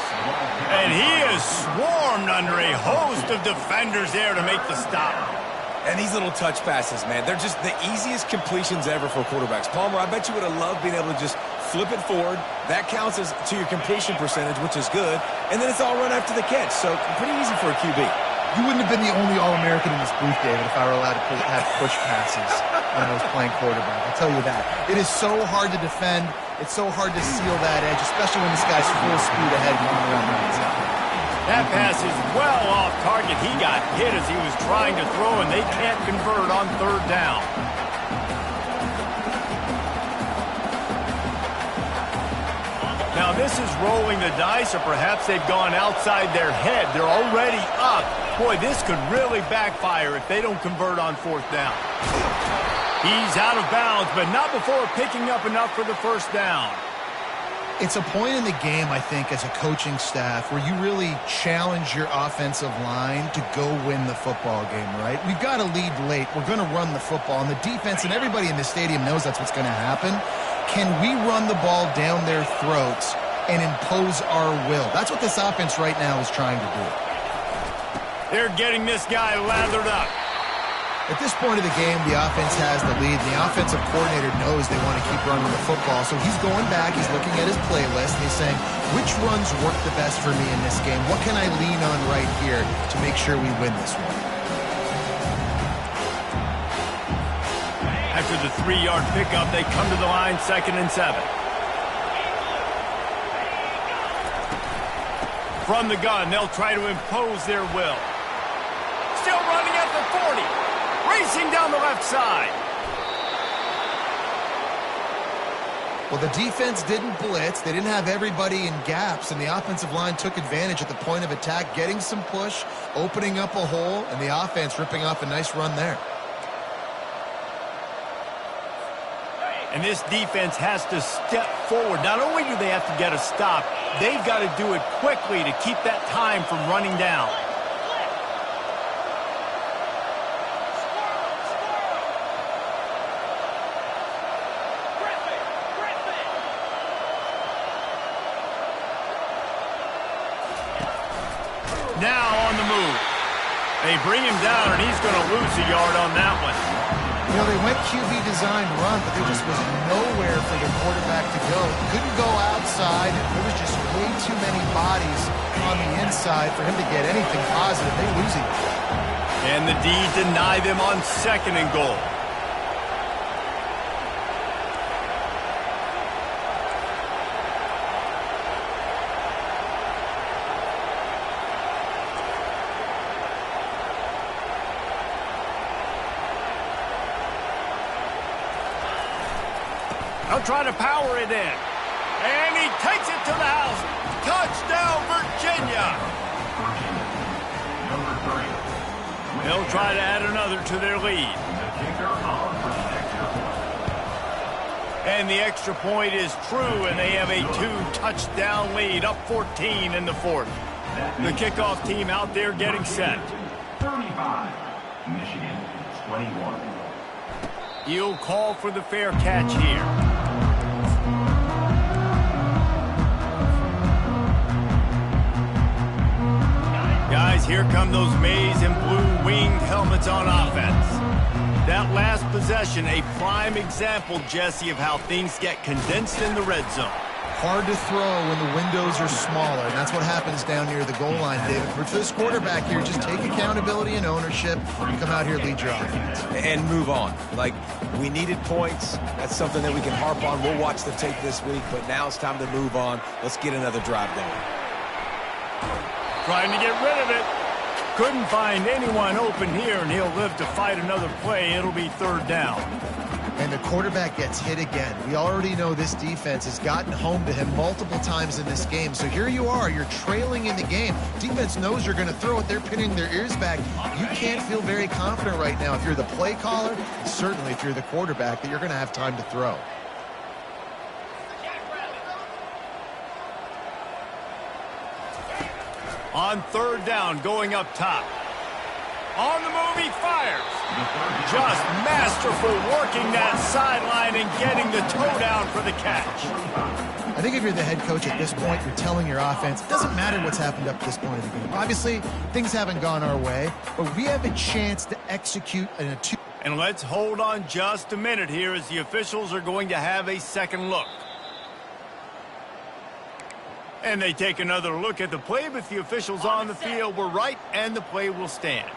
And he is swarmed under a host of defenders there to make the stop. And these little touch passes, man, they're just the easiest completions ever for quarterbacks. Palmer, I bet you would have loved being able to just flip it forward. That counts as to your completion percentage, which is good. And then it's all run after the catch. So pretty easy for a QB. You wouldn't have been the only All-American in this booth, David, if I were allowed to have push passes when I was playing quarterback. I'll tell you that. It is so hard to defend. It's so hard to seal that edge, especially when this guy's full speed ahead going around the outside. That pass is well off target. He got hit as he was trying to throw, and they can't convert on third down. Now this is rolling the dice, or perhaps they've gone outside their head. They're already up. Boy, this could really backfire if they don't convert on fourth down. He's out of bounds, but not before picking up enough for the first down. It's a point in the game, I think, as a coaching staff where you really challenge your offensive line to go win the football game, right? We've got to lead late. We're going to run the football, and the defense and everybody in the stadium knows that's what's going to happen. Can we run the ball down their throats and impose our will? That's what this offense right now is trying to do. They're getting this guy lathered up. At this point of the game, the offense has the lead. The offensive coordinator knows they want to keep running the football, so he's going back, he's looking at his playlist, and he's saying, which runs work the best for me in this game? What can I lean on right here to make sure we win this one? After the 3-yard pickup, they come to the line, 2nd and 7. From the gun, they'll try to impose their will. Still running at the 40. Racing down the left side. Well, the defense didn't blitz. They didn't have everybody in gaps, and the offensive line took advantage at the point of attack, getting some push, opening up a hole, and the offense ripping off a nice run there. And this defense has to step forward. Not only do they have to get a stop, they've got to do it quickly to keep that time from running down. Now on the move. They bring him down, and he's going to lose a yard on that one. You know, they went QB design run, but there just was nowhere for the quarterback to go. Couldn't go outside. There was just way too many bodies on the inside for him to get anything positive. They lose him. And the D deny them on 2nd and goal. They'll try to power it in. And he takes it to the house. Touchdown, Virginia. Number 3. They'll try to add another to their lead. The kicker on protector. And the extra point is true, and they have a 2-touchdown lead, up 14 in the 4th. The kickoff team out there getting set. 35. Michigan 21. He'll call for the fair catch here. Guys, here come those maize and blue winged helmets on offense. That last possession, a prime example, Jesse, of how things get condensed in the red zone. Hard to throw when the windows are smaller, and that's what happens down near the goal line, David. For this quarterback here, just take accountability and ownership and come out here and lead your offense. And move on. Like, we needed points. That's something that we can harp on. We'll watch the tape this week, but now it's time to move on. Let's get another drive going. Trying to get rid of it. Couldn't find anyone open here, and he'll live to fight another play. It'll be 3rd down. And the quarterback gets hit again. We already know this defense has gotten home to him multiple times in this game. So here you are. You're trailing in the game. Defense knows you're going to throw it. They're pinning their ears back. You can't feel very confident right now if you're the play caller, and certainly if you're the quarterback, that you're going to have time to throw. On 3rd down, going up top. On the move, he fires. Just masterful working that sideline and getting the toe down for the catch. I think if you're the head coach at this point, you're telling your offense, it doesn't matter what's happened up to this point of the game. Obviously, things haven't gone our way, but we have a chance to execute in a 2. And let's hold on just a minute here as the officials are going to have a second look. And they take another look at the play, but the officials on the field were right, and the play will stand.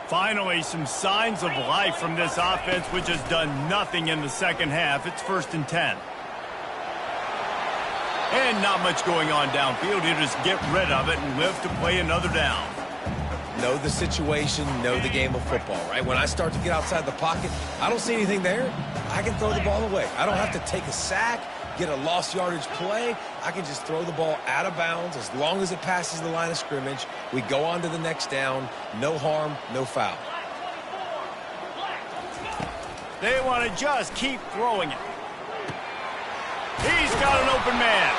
Finally, some signs of life from this offense, which has done nothing in the second half. It's 1st and 10. And not much going on downfield. He'll just get rid of it and live to play another down. Know the situation, know the game of football, right? When I start to get outside the pocket, I don't see anything there. I can throw the ball away. I don't have to take a sack, get a lost yardage play. I can just throw the ball out of bounds as long as it passes the line of scrimmage. We go on to the next down. No harm, no foul. They want to just keep throwing it. He's got an open man.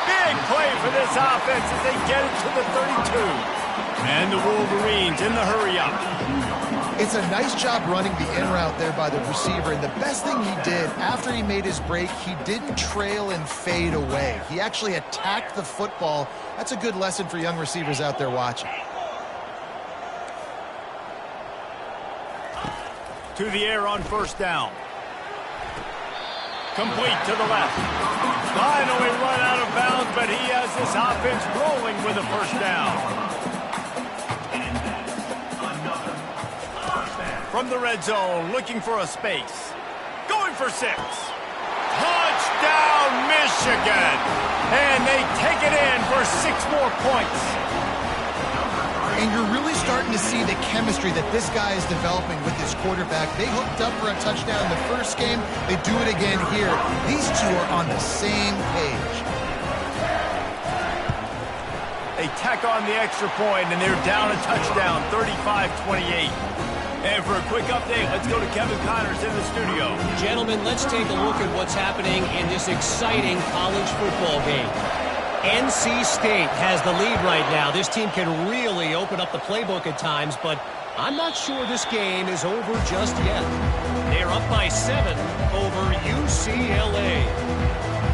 Big play for this offense as they get it to the 32. And the Wolverines in the hurry-up. It's a nice job running the in route there by the receiver. And the best thing he did after he made his break, he didn't trail and fade away. He actually attacked the football. That's a good lesson for young receivers out there watching. To the air on first down. Complete to the left. Finally run out of bounds, but he has this offense rolling with a first down. From the red zone, looking for a space. Going for 6. Touchdown, Michigan! And they take it in for 6 more points. And you're really starting to see the chemistry that this guy is developing with his quarterback. They hooked up for a touchdown in the first game. They do it again here. These two are on the same page. They tack on the extra point, and they're down a touchdown, 35-28. And for a quick update, let's go to Kevin Connors in the studio. Gentlemen, let's take a look at what's happening in this exciting college football game. NC State has the lead right now. This team can really open up the playbook at times, but I'm not sure this game is over just yet. They're up by 7 over UCLA.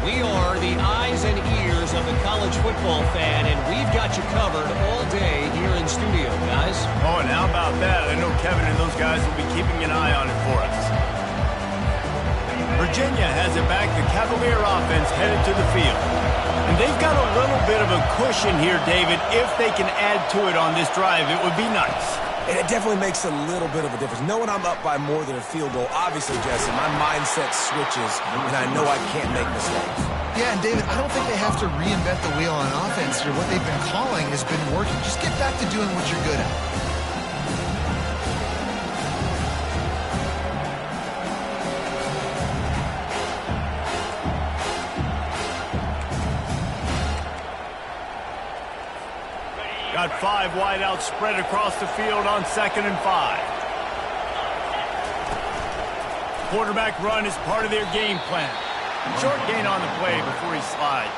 We are the eyes and ears of the college football fan, and we've got you covered all day here in studio, guys. Oh, and how about that? I know Kevin and those guys will be keeping an eye on it for us. Virginia has it back. The Cavalier offense headed to the field. And they've got a little bit of a cushion here, David. If they can add to it on this drive, it would be nice. And it definitely makes a little bit of a difference. Knowing I'm up by more than a field goal, obviously, Jesse, my mindset switches, and I know I can't make mistakes. Yeah, and David, I don't think they have to reinvent the wheel on offense here. What they've been calling has been working. Just get back to doing what you're good at. Got 5 wideouts spread across the field on 2nd and 5. Quarterback run is part of their game plan. Short gain on the play before he slides.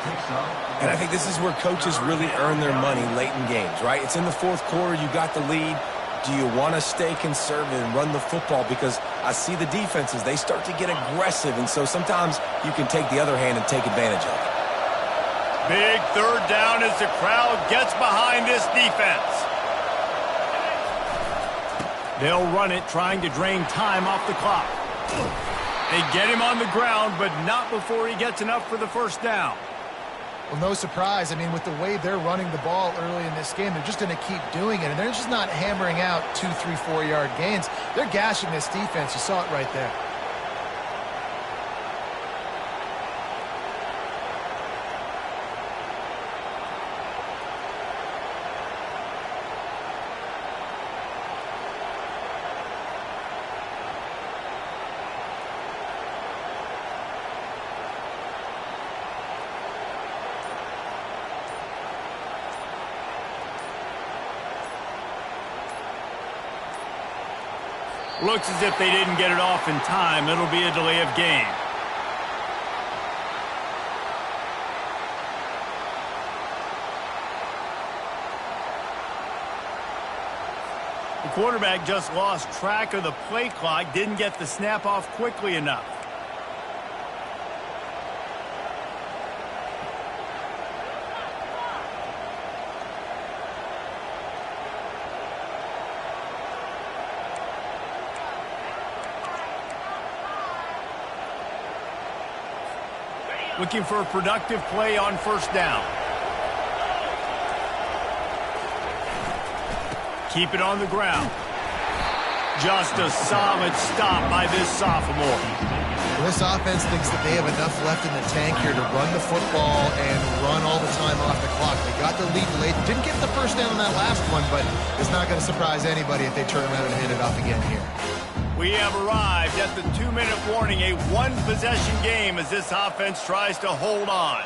And I think this is where coaches really earn their money late in games, right? It's in the 4th quarter. You got the lead. Do you want to stay conservative and run the football? Because I see the defenses, they start to get aggressive, and so sometimes you can take the other hand and take advantage of it. Big 3rd down as the crowd gets behind this defense. They'll run it, trying to drain time off the clock. They get him on the ground, but not before he gets enough for the first down. Well, no surprise. I mean, with the way they're running the ball early in this game, they're just going to keep doing it. And they're just not hammering out 2, 3, 4-yard gains. They're gashing this defense. You saw it right there. Looks as if they didn't get it off in time. It'll be a delay of game. The quarterback just lost track of the play clock, didn't get the snap off quickly enough. Looking for a productive play on first down. Keep it on the ground. Just a solid stop by this sophomore. This offense thinks that they have enough left in the tank here to run the football and run all the time off the clock. They got the lead late. Didn't get the first down on that last one, but it's not going to surprise anybody if they turn around and hand it off again here. We have arrived at the 2-minute warning, a one-possession game as this offense tries to hold on.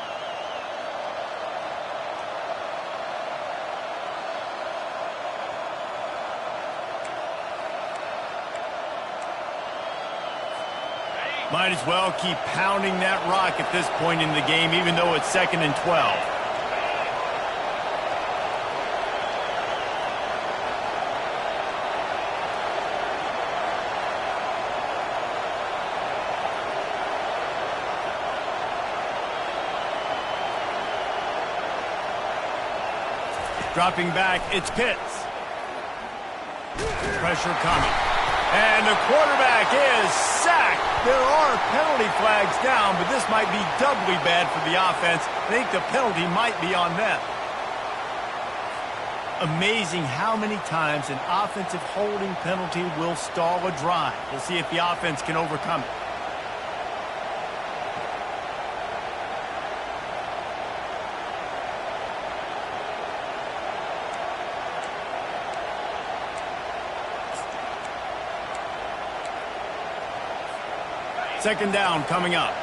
Might as well keep pounding that rock at this point in the game, even though it's 2nd and 12. Dropping back, it's Pitts. Pressure coming. And the quarterback is sacked. There are penalty flags down, but this might be doubly bad for the offense. I think the penalty might be on them. Amazing how many times an offensive holding penalty will stall a drive. We'll see if the offense can overcome it. Second down coming up.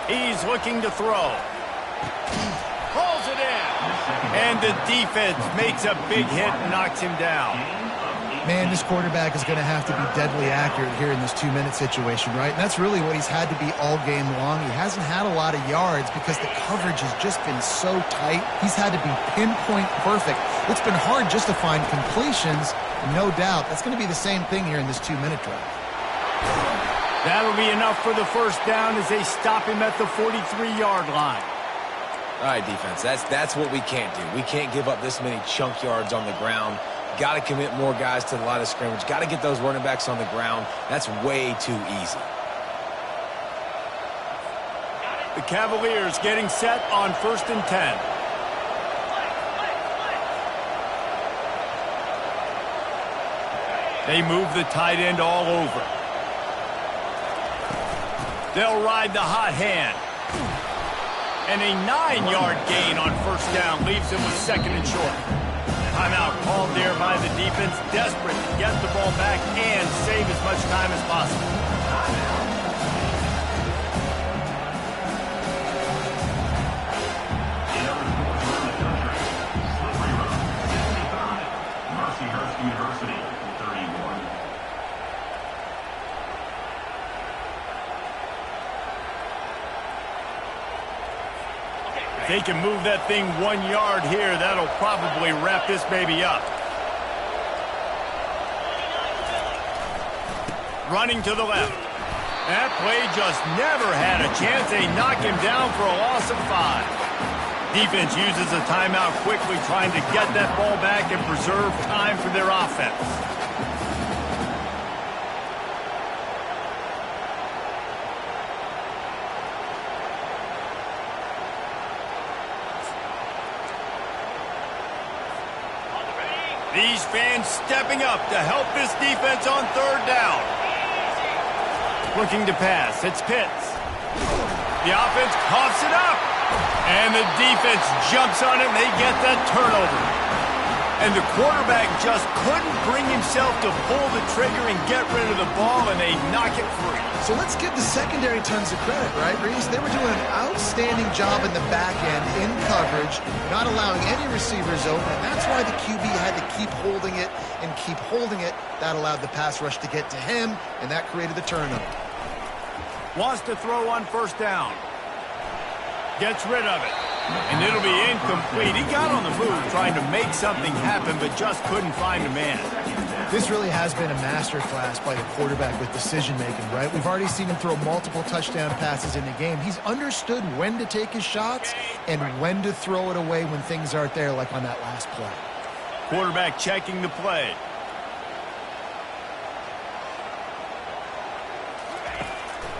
He's looking to throw. Pulls it in. And the defense makes a big hit and knocks him down. Man, this quarterback is going to have to be deadly accurate here in this 2-minute situation, right? And that's really what he's had to be all game long. He hasn't had a lot of yards because the coverage has just been so tight. He's had to be pinpoint perfect. It's been hard just to find completions, no doubt. That's going to be the same thing here in this 2-minute drive. That'll be enough for the first down as they stop him at the 43-yard line. All right, defense, that's what we can't do. We can't give up this many chunk yards on the ground. Got to commit more guys to the line of scrimmage. Got to get those running backs on the ground. That's way too easy. The Cavaliers getting set on 1st and 10. They move the tight end all over. They'll ride the hot hand. And a 9-yard gain on 1st down leaves them with 2nd and short. Timeout called there by the defense, desperate to get the ball back and save as much time as possible. University, 31. If they can move that thing 1 yard here, that'll probably wrap this baby up. Running to the left. That play just never had a chance. They knock him down for a loss of 5. Defense uses a timeout quickly, trying to get that ball back and preserve time for their offense. These fans stepping up to help this defense on 3rd down. Looking to pass, it's Pitts. The offense coughs it up. And the defense jumps on it, and they get that turnover. And the quarterback just couldn't bring himself to pull the trigger and get rid of the ball, and they knock it free. So let's give the secondary tons of credit, right, Reese? They were doing an outstanding job in the back end, in coverage, not allowing any receivers open, and that's why the QB had to keep holding it and keep holding it. That allowed the pass rush to get to him, and that created the turnover. Wants to throw on 1st down. Gets rid of it. And it'll be incomplete. He got on the move trying to make something happen, but just couldn't find a man. This really has been a masterclass by the quarterback with decision-making, right? We've already seen him throw multiple touchdown passes in the game. He's understood when to take his shots and when to throw it away when things aren't there, like on that last play. Quarterback checking the play.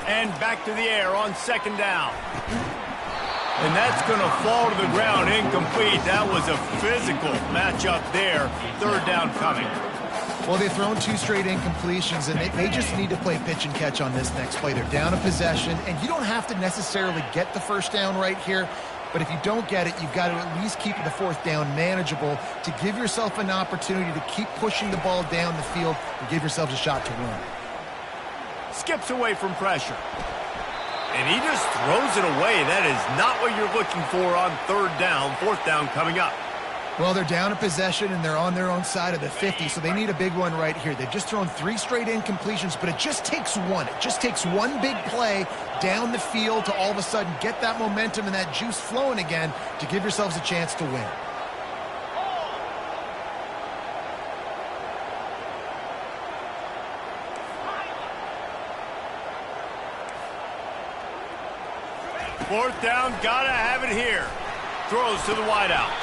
And back to the air on 2nd down. And that's going to fall to the ground incomplete. That was a physical matchup there. Third down coming. Well, they've thrown 2 straight incompletions, and they just need to play pitch and catch on this next play. They're down a possession, and you don't have to necessarily get the first down right here, but if you don't get it, you've got to at least keep the 4th down manageable to give yourself an opportunity to keep pushing the ball down the field and give yourselves a shot to win. Skips away from pressure. And he just throws it away. That is not what you're looking for on 3rd down. 4th down coming up. Well, they're down a possession, and they're on their own side of the 50, so they need a big one right here. They've just thrown 3 straight incompletions, but it just takes one. It just takes one big play down the field to all of a sudden get that momentum and that juice flowing again to give yourselves a chance to win. Fourth down, gotta have it here. Throws to the wideout.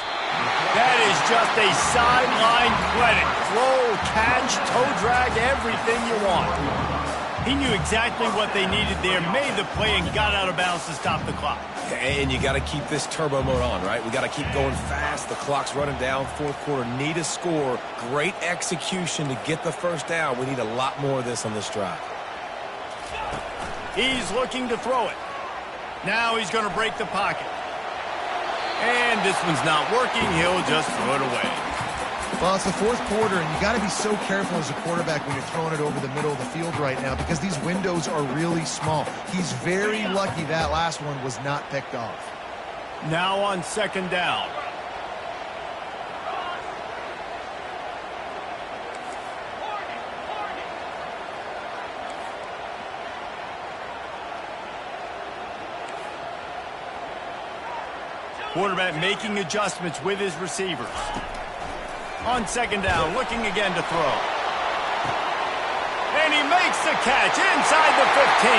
That is just a sideline clinic. Throw, catch, toe drag, everything you want. He knew exactly what they needed there, made the play, and got out of bounds to stop the clock. And you got to keep this turbo mode on, right? We got to keep going fast. The clock's running down. 4th quarter, need a score. Great execution to get the first down. We need a lot more of this on this drive. He's looking to throw it. Now he's going to break the pocket. And this one's not working. He'll just throw it away. Well, it's the 4th quarter, and you got to be so careful as a quarterback when you're throwing it over the middle of the field right now because these windows are really small. He's very lucky that last one was not picked off. Now on 2nd down. Quarterback making adjustments with his receivers. On 2nd down, looking again to throw. And he makes the catch inside the 15.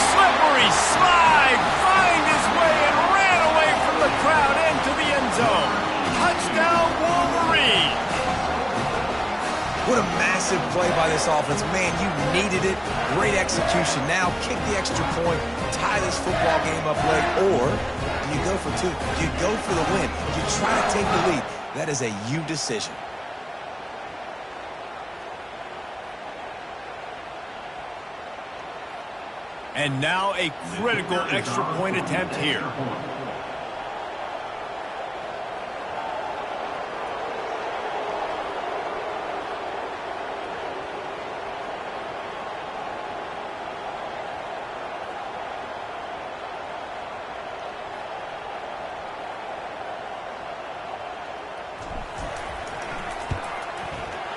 Slippery slide, find his way and ran away from the crowd into the end zone. Touchdown, Wolverine. What a massive play by this offense. Man, you needed it. Great execution. Now kick the extra point, tie this football game up late, or do you go for 2? Do you go for the win? Do you try to take the lead? That is a you decision. And now a critical extra point attempt here.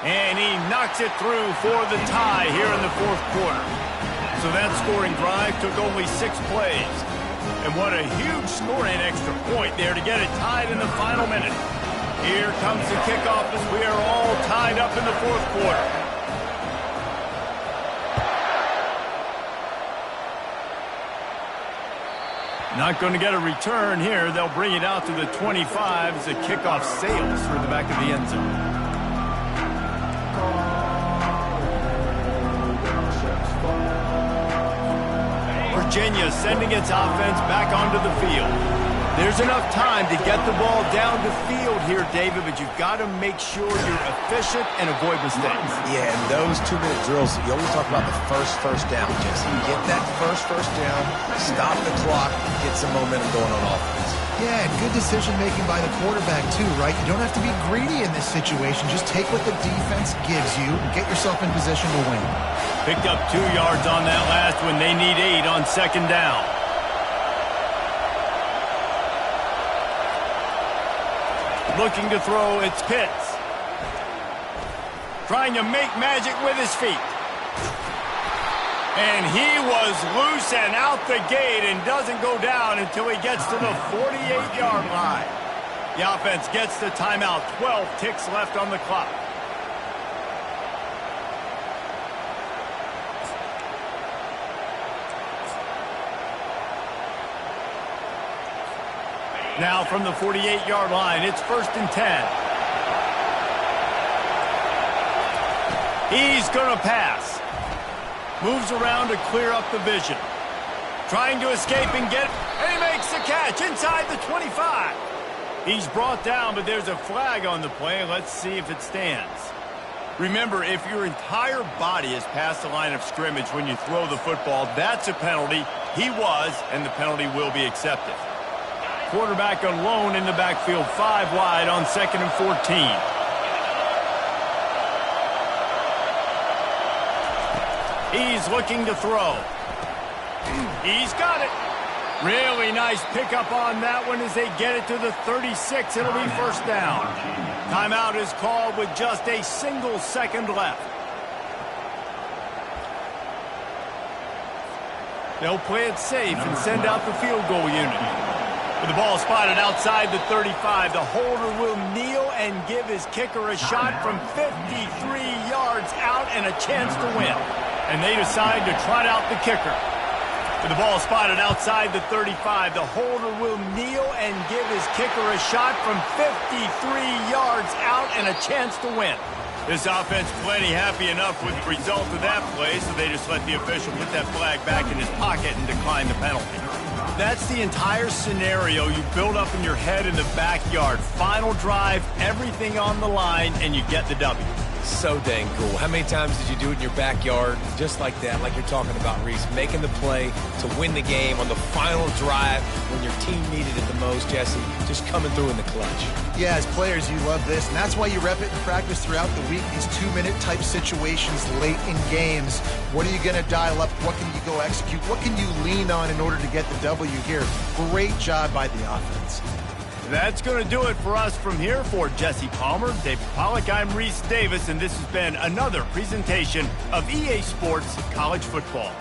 And he knocks it through for the tie here in the 4th quarter. So that scoring drive took only 6 plays. And what a huge scoring extra point there to get it tied in the final minute. Here comes the kickoff as we are all tied up in the 4th quarter. Not going to get a return here. They'll bring it out to the 25 as the kickoff sails through the back of the end zone. Virginia sending its offense back onto the field. There's enough time to get the ball down the field here, David, but you've got to make sure you're efficient and avoid mistakes. Yeah, and those 2-minute drills, you always talk about the first down, Jesse. Get that first down, stop the clock, get some momentum going on offense. Yeah, and good decision-making by the quarterback, too, right? You don't have to be greedy in this situation. Just take what the defense gives you and get yourself in position to win. Picked up 2 yards on that last one. They need 8 on 2nd down. Looking to throw, it's Pitts. Trying to make magic with his feet. And he was loose and out the gate and doesn't go down until he gets to the 48-yard line. The offense gets the timeout. 12 ticks left on the clock. Now from the 48-yard line, it's 1st and 10. He's going to pass. Moves around to clear up the vision. Trying to escape and get, and he makes the catch inside the 25. He's brought down, but there's a flag on the play. Let's see if it stands. Remember, if your entire body is past the line of scrimmage when you throw the football, that's a penalty. He was, and the penalty will be accepted. Quarterback alone in the backfield, 5 wide on 2nd and 14. He's looking to throw. He's got it. Really nice pickup on that one as they get it to the 36. It'll be first down. Timeout is called with just a single second left. They'll play it safe and send out the field goal unit. With the ball spotted outside the 35, the holder will kneel and give his kicker a shot from 53 yards out and a chance to win. And they decide to trot out the kicker. With the ball spotted outside the 35, the holder will kneel and give his kicker a shot from 53 yards out and a chance to win. This offense plenty happy enough with the result of that play, so they just let the official put that flag back in his pocket and decline the penalty. That's the entire scenario you build up in your head in the backyard. Final drive, everything on the line, and you get the W. So dang cool. How many times did you do it in your backyard just like that, like you're talking about, Reese, making the play to win the game on the final drive when your team needed it the most, Jesse, just coming through in the clutch. Yeah, as players, you love this, and that's why you rep it in practice throughout the week, these 2-minute type situations late in games. What are you going to dial up? What can you go execute? What can you lean on in order to get the W here? Great job by the offense. That's going to do it for us from here. For Jesse Palmer, David Pollack, I'm Reese Davis, and this has been another presentation of EA Sports College Football.